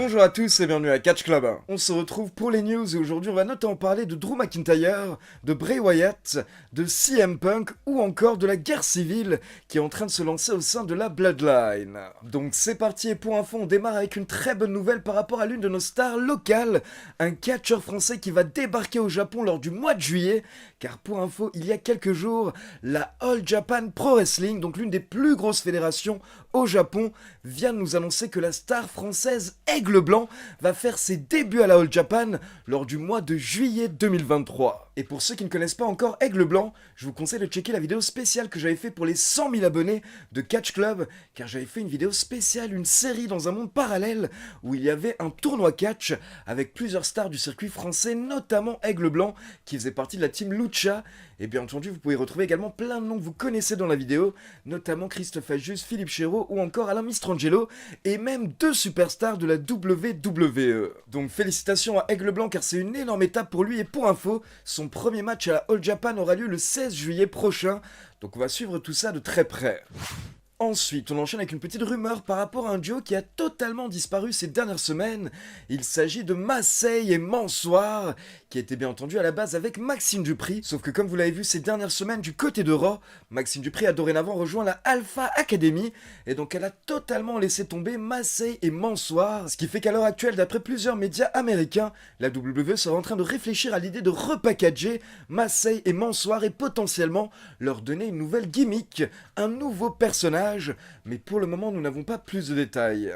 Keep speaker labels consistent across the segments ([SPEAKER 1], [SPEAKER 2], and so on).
[SPEAKER 1] Bonjour à tous et bienvenue à Catch Club. On se retrouve pour les news et aujourd'hui on va notamment parler de Drew McIntyre, de Bray Wyatt, de CM Punk ou encore de la guerre civile qui est en train de se lancer au sein de la Bloodline. Donc c'est parti et pour info on démarre avec une très bonne nouvelle par rapport à l'une de nos stars locales, un catcheur français qui va débarquer au Japon lors du mois de juillet, car pour info il y a quelques jours, la All Japan Pro Wrestling, donc l'une des plus grosses fédérations au Japon, vient de nous annoncer que la star française Aigle Blanc va faire ses débuts à la All Japan lors du mois de juillet 2023. Et pour ceux qui ne connaissent pas encore Aigle Blanc, je vous conseille de checker la vidéo spéciale que j'avais fait pour les 100 000 abonnés de Catch Club, car j'avais fait une vidéo spéciale, une série dans un monde parallèle où il y avait un tournoi catch avec plusieurs stars du circuit français, notamment Aigle Blanc qui faisait partie de la team Lucha. Et bien entendu, vous pouvez retrouver également plein de noms que vous connaissez dans la vidéo, notamment Christophe Ajus, Philippe Chéreau ou encore Alain Mistrangelo, et même deux superstars de la WWE. Donc félicitations à Aigle Blanc car c'est une énorme étape pour lui et pour info, son premier match à la All Japan aura lieu le 16 juillet prochain, donc on va suivre tout ça de très près. Ensuite, on enchaîne avec une petite rumeur par rapport à un duo qui a totalement disparu ces dernières semaines. Il s'agit de Massey et Mansoir, qui était bien entendu à la base avec Maxime Dupri. Sauf que comme vous l'avez vu ces dernières semaines du côté de Raw, Maxime Dupri a dorénavant rejoint la Alpha Academy, et donc elle a totalement laissé tomber Massey et Mansoir. Ce qui fait qu'à l'heure actuelle, d'après plusieurs médias américains, la WWE serait en train de réfléchir à l'idée de repackager Massey et Mansoir et potentiellement leur donner une nouvelle gimmick, un nouveau personnage. Mais pour le moment, nous n'avons pas plus de détails.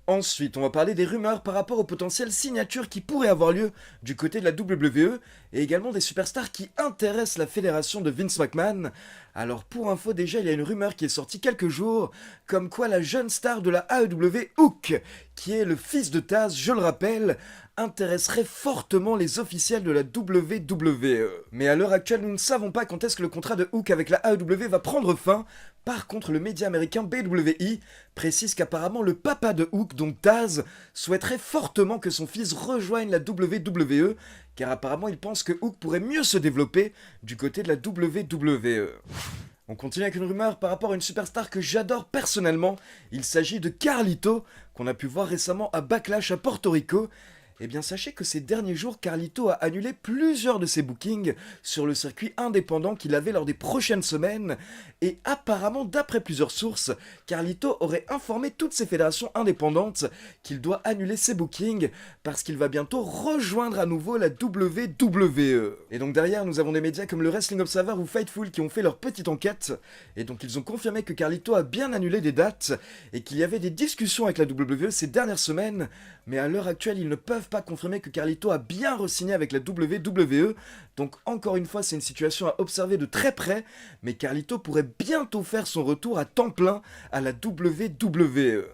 [SPEAKER 1] Ensuite, on va parler des rumeurs par rapport aux potentielles signatures qui pourraient avoir lieu du côté de la WWE et également des superstars qui intéressent la fédération de Vince McMahon. Alors pour info déjà, il y a une rumeur qui est sortie quelques jours, comme quoi la jeune star de la AEW, Hook, qui est le fils de Taz, je le rappelle, intéresserait fortement les officiels de la WWE. Mais à l'heure actuelle, nous ne savons pas quand est-ce que le contrat de Hook avec la AEW va prendre fin. Par contre, le média américain BWI précise qu'apparemment le papa de Hook, donc Taz, souhaiterait fortement que son fils rejoigne la WWE, car apparemment il pense que Hook pourrait mieux se développer du côté de la WWE. On continue avec une rumeur par rapport à une superstar que j'adore personnellement. Il s'agit de Carlito, qu'on a pu voir récemment à Backlash à Porto Rico. Eh bien sachez que ces derniers jours, Carlito a annulé plusieurs de ses bookings sur le circuit indépendant qu'il avait lors des prochaines semaines, et apparemment d'après plusieurs sources, Carlito aurait informé toutes ses fédérations indépendantes qu'il doit annuler ses bookings parce qu'il va bientôt rejoindre à nouveau la WWE. Et donc derrière, nous avons des médias comme le Wrestling Observer ou Fightful qui ont fait leur petite enquête, et donc ils ont confirmé que Carlito a bien annulé des dates, et qu'il y avait des discussions avec la WWE ces dernières semaines, mais à l'heure actuelle, ils ne peuvent pas confirmer que Carlito a bien re-signé avec la WWE, donc encore une fois c'est une situation à observer de très près, mais Carlito pourrait bientôt faire son retour à temps plein à la WWE.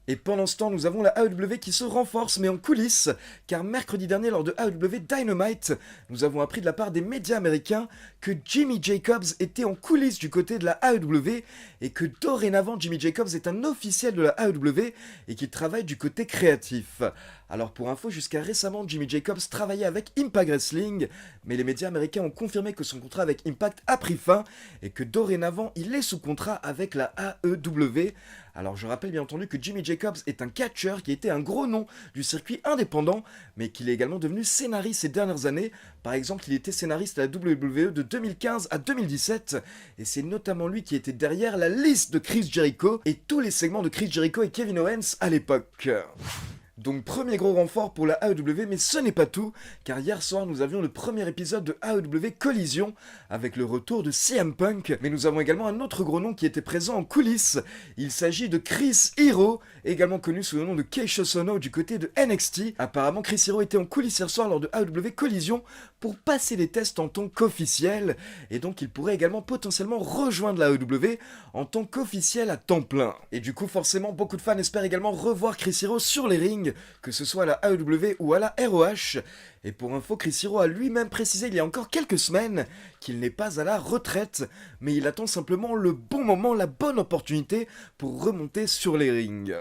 [SPEAKER 1] Et pendant ce temps, nous avons la AEW qui se renforce, mais en coulisses, car mercredi dernier, lors de AEW Dynamite, nous avons appris de la part des médias américains que Jimmy Jacobs était en coulisses du côté de la AEW, et que dorénavant, Jimmy Jacobs est un officiel de la AEW, et qu'il travaille du côté créatif. Alors pour info, jusqu'à récemment, Jimmy Jacobs travaillait avec Impact Wrestling, mais les médias américains ont confirmé que son contrat avec Impact a pris fin, et que dorénavant, il est sous contrat avec la AEW. Alors je rappelle bien entendu que Jimmy Jacobs est un catcheur qui était un gros nom du circuit indépendant, mais qu'il est également devenu scénariste ces dernières années. Par exemple, il était scénariste à la WWE de 2015 à 2017, et c'est notamment lui qui était derrière la liste de Chris Jericho et tous les segments de Chris Jericho et Kevin Owens à l'époque. Donc premier gros renfort pour la AEW, mais ce n'est pas tout, car hier soir nous avions le premier épisode de AEW Collision avec le retour de CM Punk, mais nous avons également un autre gros nom qui était présent en coulisses. Il s'agit de Chris Hero, également connu sous le nom de Keisha Sono du côté de NXT. Apparemment Chris Hero était en coulisses hier soir lors de AEW Collision pour passer les tests en tant qu'officiel, et donc il pourrait également potentiellement rejoindre la AEW en tant qu'officiel à temps plein. Et du coup forcément beaucoup de fans espèrent également revoir Chris Hero sur les rings, que ce soit à la AEW ou à la ROH. Et pour info, Chris Hero a lui-même précisé il y a encore quelques semaines qu'il n'est pas à la retraite, mais il attend simplement le bon moment, la bonne opportunité pour remonter sur les rings.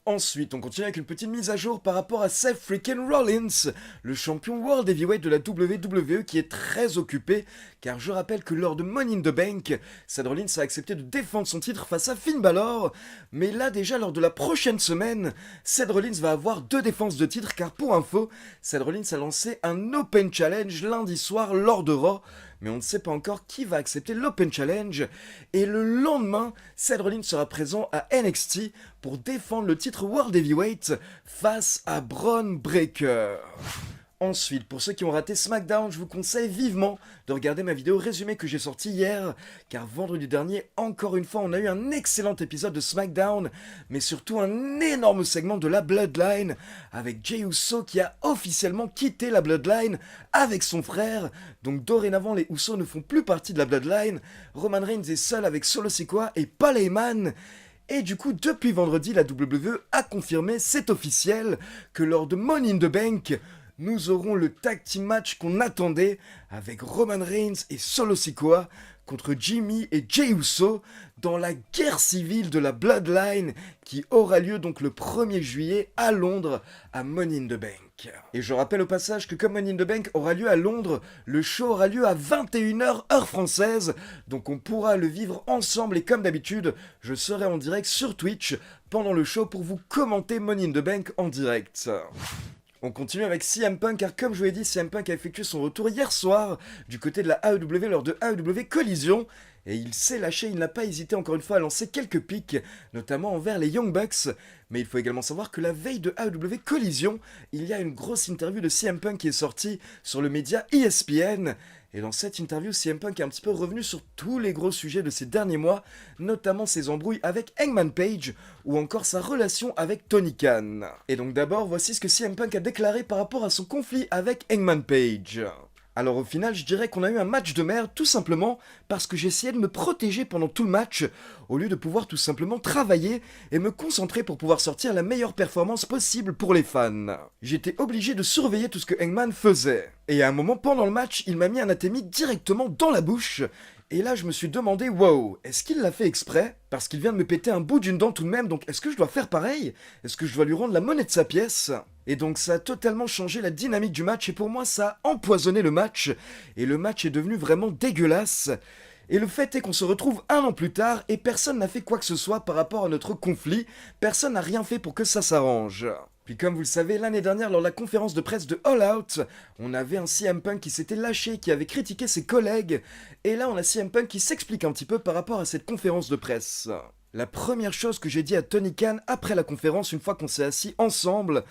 [SPEAKER 1] Ensuite, on continue avec une petite mise à jour par rapport à Seth freaking Rollins, le champion World Heavyweight de la WWE qui est très occupé, car je rappelle que lors de Money in the Bank, Seth Rollins a accepté de défendre son titre face à Finn Balor, mais là déjà lors de la prochaine semaine, Seth Rollins va avoir 2 défenses de titre, car pour info, Seth Rollins a lancé un Open Challenge lundi soir lors de Raw, mais on ne sait pas encore qui va accepter l'Open Challenge, et le lendemain, Seth Rollins sera présent à NXT pour défendre le titre World Heavyweight face à Bron Breakker. Ensuite, pour ceux qui ont raté SmackDown, je vous conseille vivement de regarder ma vidéo résumée que j'ai sortie hier, car vendredi dernier, encore une fois, on a eu un excellent épisode de SmackDown, mais surtout un énorme segment de la Bloodline, avec Jey Uso qui a officiellement quitté la Bloodline avec son frère, donc dorénavant les Uso ne font plus partie de la Bloodline, Roman Reigns est seul avec Solo Sikoa et Paul Heyman. Et du coup, depuis vendredi, la WWE a confirmé, c'est officiel, que lors de Money in the Bank, nous aurons le tag team match qu'on attendait avec Roman Reigns et Solo Sikoa contre Jimmy et Jey Uso dans la guerre civile de la Bloodline qui aura lieu donc le 1er juillet à Londres à Money in the Bank. Et je rappelle au passage que comme Money in the Bank aura lieu à Londres, le show aura lieu à 21h heure française, donc on pourra le vivre ensemble et comme d'habitude, je serai en direct sur Twitch pendant le show pour vous commenter Money in the Bank en direct. On continue avec CM Punk car comme je vous l'ai dit, CM Punk a effectué son retour hier soir du côté de la AEW lors de AEW Collision et il s'est lâché, il n'a pas hésité encore une fois à lancer quelques pics, notamment envers les Young Bucks. Mais il faut également savoir que la veille de AEW Collision, il y a une grosse interview de CM Punk qui est sortie sur le média ESPN. Et dans cette interview, CM Punk est un petit peu revenu sur tous les gros sujets de ces derniers mois, notamment ses embrouilles avec Hangman Page ou encore sa relation avec Tony Khan. Et donc d'abord, voici ce que CM Punk a déclaré par rapport à son conflit avec Hangman Page. Alors au final, je dirais qu'on a eu un match de merde tout simplement parce que j'essayais de me protéger pendant tout le match au lieu de pouvoir tout simplement travailler et me concentrer pour pouvoir sortir la meilleure performance possible pour les fans. J'étais obligé de surveiller tout ce que Hangman faisait. Et à un moment pendant le match, il m'a mis un atemi directement dans la bouche. Et là, je me suis demandé, wow, est-ce qu'il l'a fait exprès? Parce qu'il vient de me péter un bout d'une dent tout de même, donc est-ce que je dois faire pareil? Est-ce que je dois lui rendre la monnaie de sa pièce? Et donc ça a totalement changé la dynamique du match, et pour moi ça a empoisonné le match, et le match est devenu vraiment dégueulasse. Et le fait est qu'on se retrouve 1 an plus tard, et personne n'a fait quoi que ce soit par rapport à notre conflit, personne n'a rien fait pour que ça s'arrange. Puis comme vous le savez, l'année dernière, lors de la conférence de presse de All Out, on avait un CM Punk qui s'était lâché, qui avait critiqué ses collègues, et là on a CM Punk qui s'explique un petit peu par rapport à cette conférence de presse. La première chose que j'ai dit à Tony Khan après la conférence, une fois qu'on s'est assis ensemble,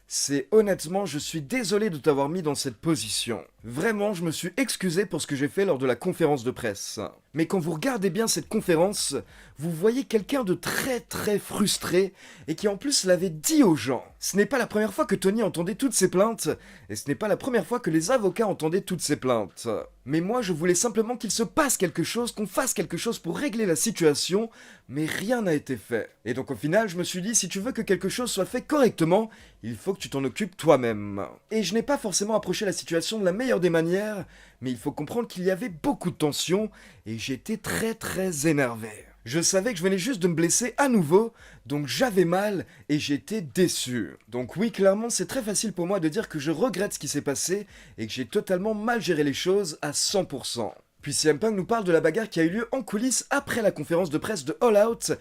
[SPEAKER 1] c'est honnêtement, je suis désolé de t'avoir mis dans cette position. Vraiment, je me suis excusé pour ce que j'ai fait lors de la conférence de presse. Mais quand vous regardez bien cette conférence, vous voyez quelqu'un de très frustré et qui en plus l'avait dit aux gens. Ce n'est pas la première fois que Tony entendait toutes ces plaintes et ce n'est pas la première fois que les avocats entendaient toutes ces plaintes. Mais moi, je voulais simplement qu'il se passe quelque chose, qu'on fasse quelque chose pour régler la situation, mais rien n'a été fait. Et donc au final, je me suis dit, si tu veux que quelque chose soit fait correctement, il faut que tu t'en occupes toi-même. Et je n'ai pas forcément approché la situation de la meilleure des manières, mais il faut comprendre qu'il y avait beaucoup de tension et j'étais très énervé. Je savais que je venais juste de me blesser à nouveau, donc j'avais mal et j'étais déçu. Donc oui, clairement, c'est très facile pour moi de dire que je regrette ce qui s'est passé et que j'ai totalement mal géré les choses à 100%. Puis CM Punk nous parle de la bagarre qui a eu lieu en coulisses après la conférence de presse de All Out,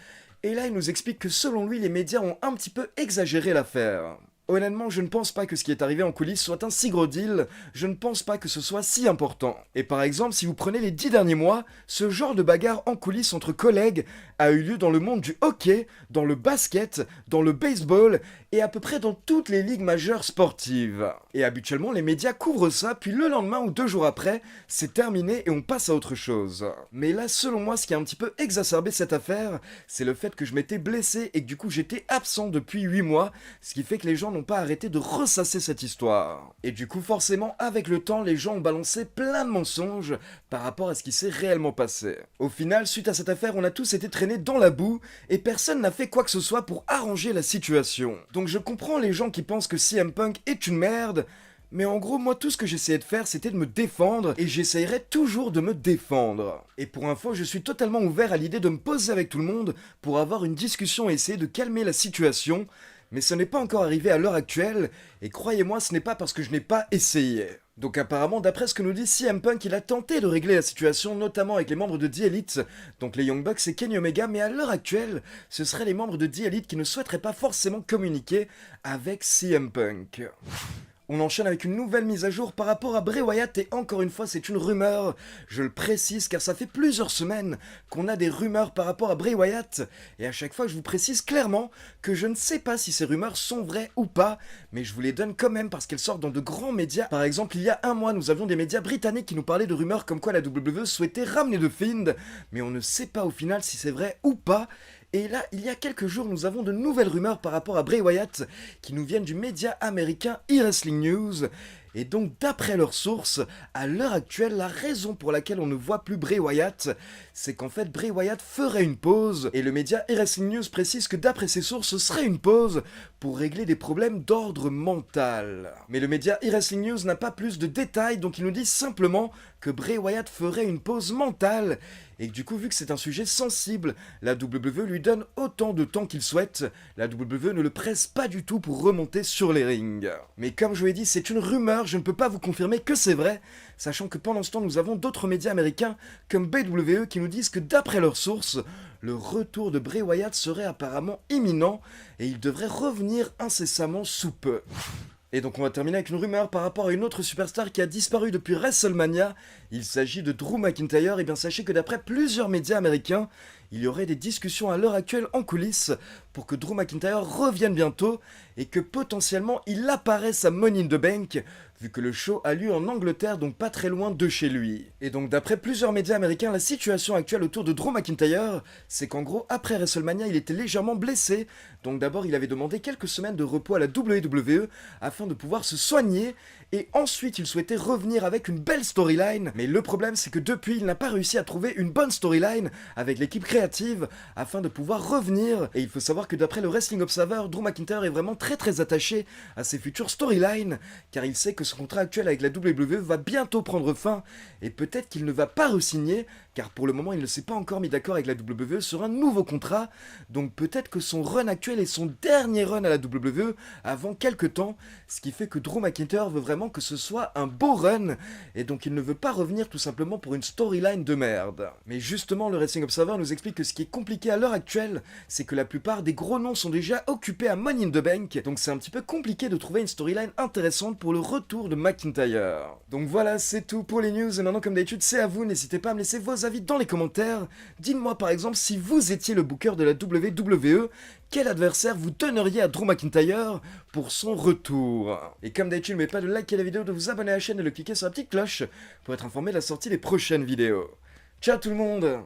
[SPEAKER 1] et là il nous explique que selon lui, les médias ont un petit peu exagéré l'affaire. Honnêtement, je ne pense pas que ce qui est arrivé en coulisses soit un si gros deal, je ne pense pas que ce soit si important. Et par exemple, si vous prenez les 10 derniers mois, ce genre de bagarre en coulisses entre collègues a eu lieu dans le monde du hockey, dans le basket, dans le baseball et à peu près dans toutes les ligues majeures sportives. Et habituellement, les médias couvrent ça, puis le lendemain ou 2 jours après, c'est terminé et on passe à autre chose. Mais là, selon moi, ce qui a un petit peu exacerbé cette affaire, c'est le fait que je m'étais blessé et que du coup j'étais absent depuis 8 mois, ce qui fait que les gens n'ont pas arrêté de ressasser cette histoire. Et du coup, forcément, avec le temps, les gens ont balancé plein de mensonges par rapport à ce qui s'est réellement passé. Au final, suite à cette affaire, on a tous été traînés dans la boue et personne n'a fait quoi que ce soit pour arranger la situation. Donc je comprends les gens qui pensent que CM Punk est une merde, Mais en gros, moi, tout ce que j'essayais de faire, c'était de me défendre, et j'essayerais toujours de me défendre. Et pour info, je suis totalement ouvert à l'idée de me poser avec tout le monde pour avoir une discussion et essayer de calmer la situation, mais ce n'est pas encore arrivé à l'heure actuelle, et croyez-moi, ce n'est pas parce que je n'ai pas essayé. Donc apparemment, d'après ce que nous dit CM Punk, il a tenté de régler la situation, notamment avec les membres de The Elite, donc les Young Bucks et Kenny Omega, mais à l'heure actuelle, ce seraient les membres de The Elite qui ne souhaiteraient pas forcément communiquer avec CM Punk. On enchaîne avec une nouvelle mise à jour par rapport à Bray Wyatt et encore une fois c'est une rumeur, je le précise car ça fait plusieurs semaines qu'on a des rumeurs par rapport à Bray Wyatt et à chaque fois je vous précise clairement que je ne sais pas si ces rumeurs sont vraies ou pas, mais je vous les donne quand même parce qu'elles sortent dans de grands médias. Par exemple il y a un mois nous avions des médias britanniques qui nous parlaient de rumeurs comme quoi la WWE souhaitait ramener The Fiend, mais on ne sait pas au final si c'est vrai ou pas. Et là, il y a quelques jours, nous avons de nouvelles rumeurs par rapport à Bray Wyatt qui nous viennent du média américain eWrestling News. Et donc, d'après leurs sources, à l'heure actuelle, la raison pour laquelle on ne voit plus Bray Wyatt, c'est qu'en fait, Bray Wyatt ferait une pause. Et le média eWrestling News précise que d'après ses sources, ce serait une pause pour régler des problèmes d'ordre mental. Mais le média eWrestling News n'a pas plus de détails, donc il nous dit simplement que Bray Wyatt ferait une pause mentale. Et que du coup, vu que c'est un sujet sensible, la WWE lui donne autant de temps qu'il souhaite. La WWE ne le presse pas du tout pour remonter sur les rings. Mais comme je vous l'ai dit, c'est une rumeur, je ne peux pas vous confirmer que c'est vrai, sachant que pendant ce temps, nous avons d'autres médias américains comme BWE qui nous disent que d'après leurs sources, le retour de Bray Wyatt serait apparemment imminent et il devrait revenir incessamment sous peu. Et donc on va terminer avec une rumeur par rapport à une autre superstar qui a disparu depuis WrestleMania. Il s'agit de Drew McIntyre. Et bien sachez que d'après plusieurs médias américains, il y aurait des discussions à l'heure actuelle en coulisses pour que Drew McIntyre revienne bientôt et que potentiellement il apparaisse à Money in the Bank, vu que le show a lieu en Angleterre, donc pas très loin de chez lui. Et donc d'après plusieurs médias américains, la situation actuelle autour de Drew McIntyre, c'est qu'en gros, après WrestleMania, il était légèrement blessé, donc d'abord il avait demandé quelques semaines de repos à la WWE afin de pouvoir se soigner, et ensuite il souhaitait revenir avec une belle storyline, mais le problème c'est que depuis il n'a pas réussi à trouver une bonne storyline avec l'équipe créative afin de pouvoir revenir, et il faut savoir que d'après le Wrestling Observer, Drew McIntyre est vraiment très attaché à ses futures storylines, car il sait que son contrat actuel avec la WWE va bientôt prendre fin, et peut-être qu'il ne va pas re-signer, car pour le moment il ne s'est pas encore mis d'accord avec la WWE sur un nouveau contrat, donc peut-être que son run actuel est son dernier run à la WWE avant quelques temps, ce qui fait que Drew McIntyre veut vraiment que ce soit un beau run, et donc il ne veut pas revenir tout simplement pour une storyline de merde. Mais justement, le Wrestling Observer nous explique que ce qui est compliqué à l'heure actuelle, c'est que la plupart des gros noms sont déjà occupés à Money in the Bank, donc c'est un petit peu compliqué de trouver une storyline intéressante pour le retour de McIntyre. Donc voilà, c'est tout pour les news, et maintenant comme d'habitude c'est à vous, n'hésitez pas à me laisser vos avis dans les commentaires. Dites-moi par exemple si vous étiez le booker de la WWE, quel adversaire vous donneriez à Drew McIntyre pour son retour? Et comme d'habitude, n'oubliez pas de liker la vidéo, de vous abonner à la chaîne et de cliquer sur la petite cloche pour être informé de la sortie des prochaines vidéos. Ciao tout le monde!